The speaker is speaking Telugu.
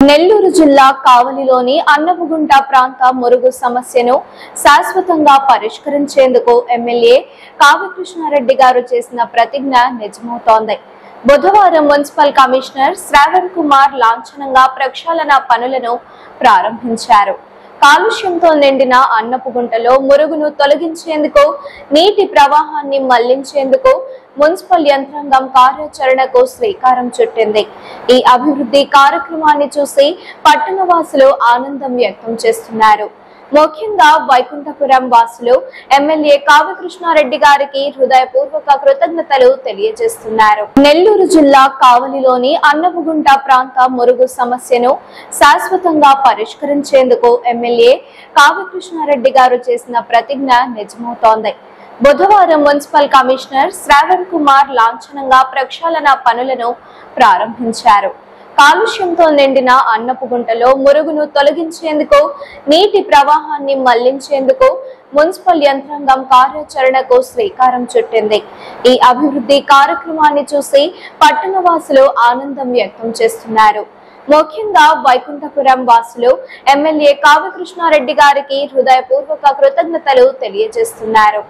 నెల్లూరు జిల్లా కావలిలోని అన్నపుగుంట ప్రాంత మురుగు సమస్యను శాశ్వతంగా పరిష్కరించేందుకు ఎమ్మెల్యే కావ్యకృష్ణారెడ్డి గారు చేసిన ప్రతిజ్ఞ నిజమవుతోంది. బుధవారం మున్సిపల్ కమిషనర్ శ్రావణ్ కుమార్ లాంఛనంగా ప్రక్షాళన పనులను ప్రారంభించారు. కాలుష్యంతో నిండిన అన్నపుగుంటలో మురుగును తొలగించేందుకు, నీటి ప్రవాహాన్ని మళ్లించేందుకు మున్సిపల్ యంత్రాంగం కార్యాచరణకు శ్రీకారం చుట్టింది. ఈ అభివృద్ధి కార్యక్రమాన్ని చూసి పట్టణవాసులు ఆనందం వ్యక్తం చేస్తున్నారు. ముఖ్యంగా వైకుంఠపురం వాసులు ఎమ్మెల్యే కావ్యకృష్ణారెడ్డి గారికి హృదయపూర్వక కృతజ్ఞతలు తెలియజేస్తున్నారు. నెల్లూరు జిల్లా కావలిలోని అన్నపుగుంట ప్రాంత మురుగు సమస్యను శాశ్వతంగా పరిష్కరించేందుకు ఎమ్మెల్యే కావ్యకృష్ణారెడ్డి గారు చేసిన ప్రతిజ్ఞ నిజమవుతోంది. బుధవారం మున్సిపల్ కమిషనర్ శ్రావణ్ కుమార్ లాంఛనంగా ప్రక్షాళన పనులను ప్రారంభించారు. కాలుష్యంతో నిండిన అన్నపుగుంటలో మురుగును తొలగించేందుకు, నీటి ప్రవాహాన్ని మళ్లించేందుకు మున్సిపల్ యంత్రాంగం కార్యాచరణకు శ్రీకారం చుట్టింది. ఈ అభివృద్ధి కార్యక్రమాన్ని చూసి పట్టణవాసులు ఆనందం వ్యక్తం చేస్తున్నారు. ముఖ్యంగా వైకుంఠపురం వాసులు ఎమ్మెల్యే కావ్యకృష్ణారెడ్డి గారికి హృదయపూర్వక కృతజ్ఞతలు తెలియజేస్తున్నారు.